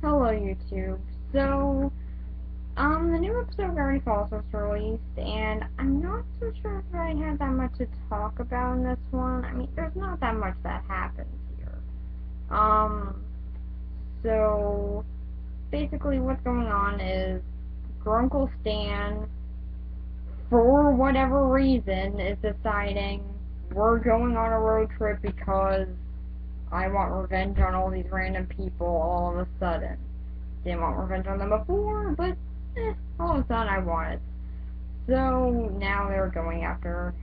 Hello, YouTube. So, the new episode of Gravity Falls was released, and I'm not so sure if I had that much to talk about in this one. I mean, there's not that much that happens here. Um, so, basically what's going on is Grunkle Stan, for whatever reason, is deciding we're going on a road trip because I want revenge on all these random people all of a sudden. Didn't want revenge on them before, but all of a sudden I want it. So now they're going after.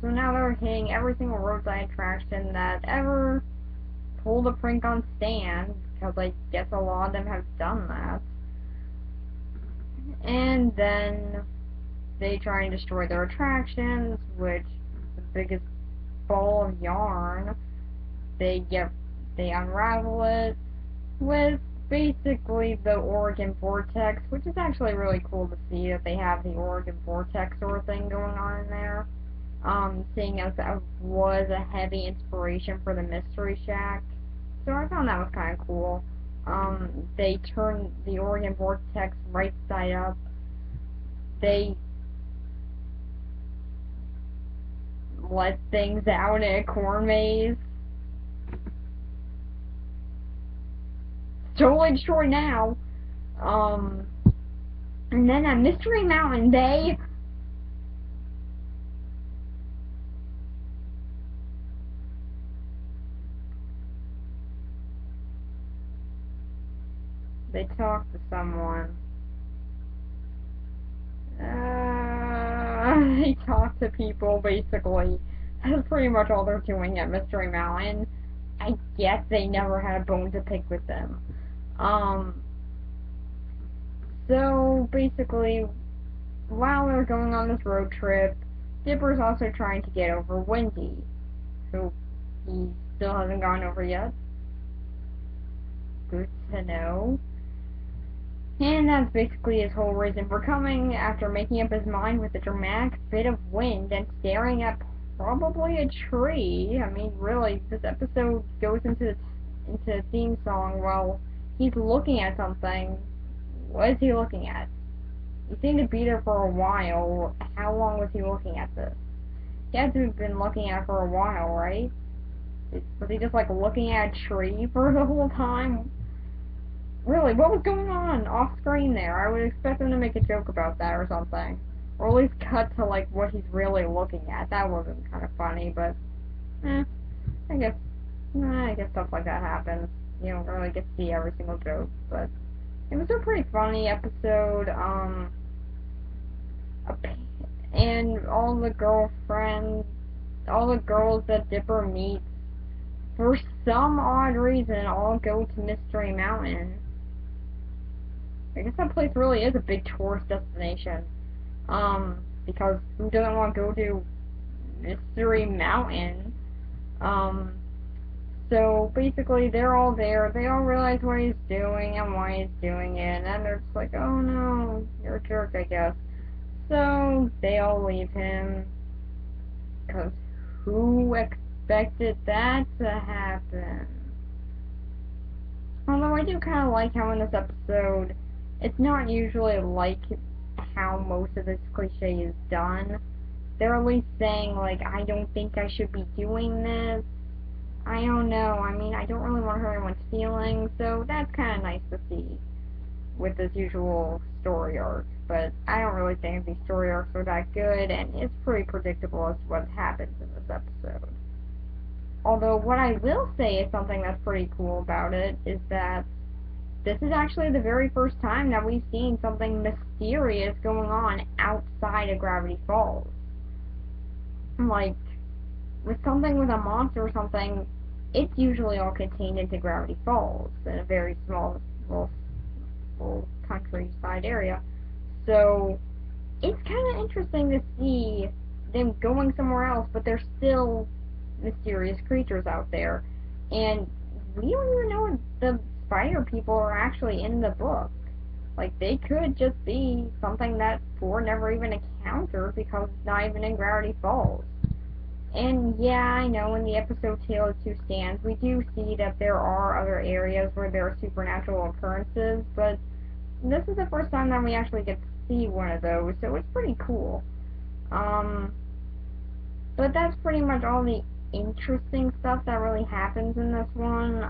So now they're hitting every single roadside attraction that ever pulled a prank on Stan, because I guess a lot of them have done that. And then they try and destroy their attractions, which the biggest ball of yarn. They unravel it with basically the Oregon Vortex, which is actually really cool to see that they have the Oregon Vortex sort of thing going on in there. Seeing as that was a heavy inspiration for the Mystery Shack. So I found that was kind of cool. They turned the Oregon Vortex right side up. They let things out in a corn maze. Totally destroyed now. And then at Mystery Mountain, they talk to someone. They talk to people, basically. That's pretty much all they're doing at Mystery Mountain. I guess they never had a bone to pick with them. So, basically, while they're going on this road trip, Dipper's also trying to get over Wendy, who he still hasn't gone over yet. Good to know. And that's basically his whole reason for coming, after making up his mind with a dramatic bit of wind and staring at probably a tree. I mean, really, this episode goes into a theme song while he's looking at something. What is he looking at? He seemed to be there for a while. How long was he looking at this? He had to have been looking at it for a while, right? Was he just like looking at a tree for the whole time? Really, what was going on off screen there? I would expect them to make a joke about that or something. Or at least cut to like what he's really looking at. That wasn't kind of funny, but I guess stuff like that happens. You don't really get to see every single joke, but it was a pretty funny episode. And all the girlfriends, all the girls that Dipper meets, for some odd reason, all go to Mystery Mountain. I guess that place really is a big tourist destination. Because who doesn't want to go to Mystery Mountain? So basically, they're all there. They all realize what he's doing and why he's doing it, and they're just like, oh no, you're a jerk, I guess. So they all leave him, because who expected that to happen? Although I do kind of like how in this episode, it's not usually like how most of this cliche is done. They're at least saying, like, I don't think I should be doing this. I don't know. I mean, I don't really want to hurt anyone's feelings, so that's kind of nice to see with this usual story arc. But I don't really think these story arcs are that good, and it's pretty predictable as to what happens in this episode. Although, what I will say is something that's pretty cool about it is that this is actually the very first time that we've seen something mysterious going on outside of Gravity Falls. Like, with something with a monster or something, it's usually all contained into Gravity Falls in a very small little countryside area. So it's kind of interesting to see them going somewhere else, but there's still mysterious creatures out there. And we don't even know if the spider people are actually in the book. Like, they could just be something that Ford never even encountered because it's not even in Gravity Falls. And yeah, I know in the episode Tale of Two Stands, we do see that there are other areas where there are supernatural occurrences, but this is the first time that we actually get to see one of those, so it's pretty cool. Um, but that's pretty much all the interesting stuff that really happens in this one.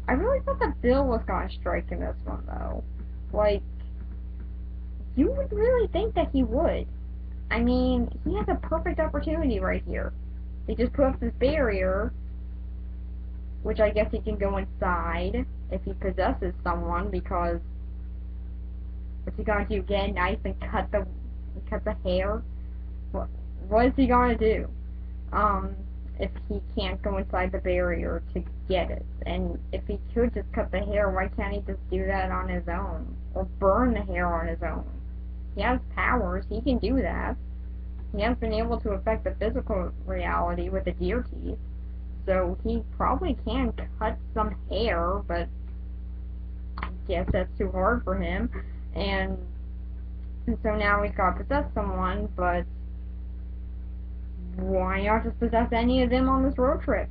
I really thought that Bill was gonna strike in this one, though. Like, you would really think that he would. I mean, he has a perfect opportunity right here. They just put up this barrier, which I guess he can go inside if he possesses someone, because what's he gonna do? Get a knife and cut the hair? What what is he gonna do? Um, if he can't go inside the barrier to get it, and if he could just cut the hair, why can't he just do that on his own, or burn the hair on his own? He has powers. He can do that. He has been able to affect the physical reality with the deer teeth, so he probably can cut some hair, but I guess that's too hard for him. And, and so now he's got to possess someone, but why not just possess any of them on this road trip?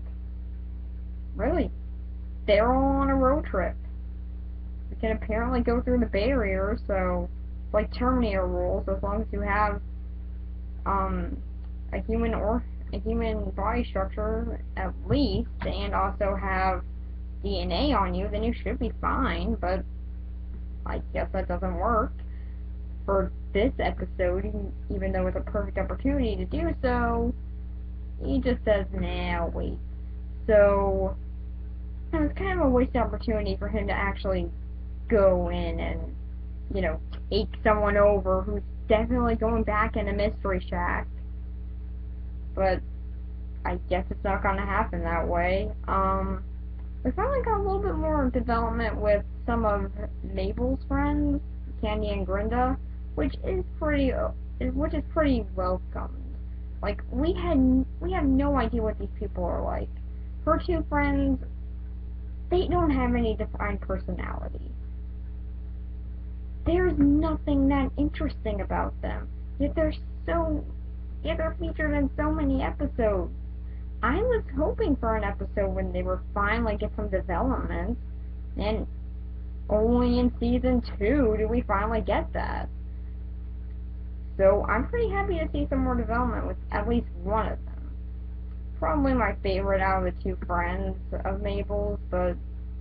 Really, they're all on a road trip. You can apparently go through the barrier, so it's like Terminator rules. As long as you have um, a human body structure at least, and also have DNA on you, then you should be fine. But I guess that doesn't work for this episode, even though it's a perfect opportunity to do so. He just says, "Nah, wait." So it was kind of a wasted opportunity for him to actually go in and, take someone over who's definitely going back in a mystery shack. But I guess it's not gonna happen that way. We finally got a little bit more development with some of Mabel's friends, Candy and Grinda, which is pretty welcomed. Like, we have no idea what these people are like. Her two friends, they don't have any defined personality. There's nothing that interesting about them. Yet so yet they're featured in so many episodes. I was hoping for an episode when they were finally get some development, and only in season 2 do we finally get that. So I'm pretty happy to see some more development with at least one of them. Probably my favorite out of the two friends of Mabel's, but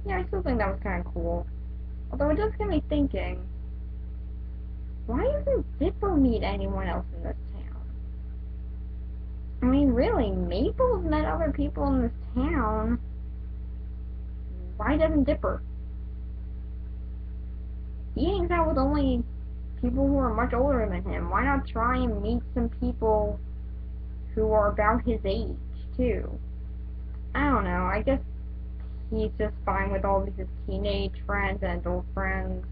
yeah, I still think that was kind of cool. Although it does get me thinking, why doesn't Dipper meet anyone else in this town? I mean, really, Maple's met other people in this town. Why doesn't Dipper? He hangs out with only people who are much older than him. Why not try and meet some people who are about his age, too? I don't know. I guess he's just fine with all of his teenage friends and adult friends.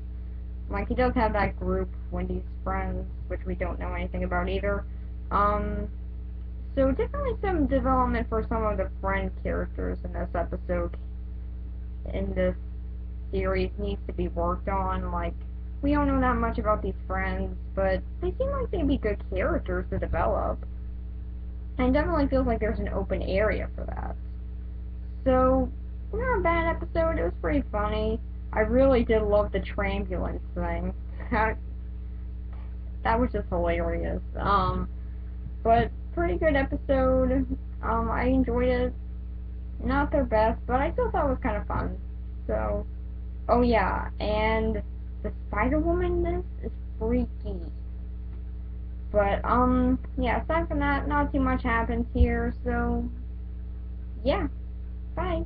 Like, he does have that group, Wendy's friends, which we don't know anything about either. So definitely some development for some of the friend characters in this episode, in this series, needs to be worked on. Like, we don't know that much about these friends, but they seem like they'd be good characters to develop. And it definitely feels like there's an open area for that. So, not a bad episode. It was pretty funny. I really did love the trambulance thing. That was just hilarious. But pretty good episode. I enjoyed it. Not their best, but I still thought it was kind of fun. So, oh yeah, and the Spider Woman in this is freaky. But yeah. Aside from that, not too much happens here. So, yeah. Bye.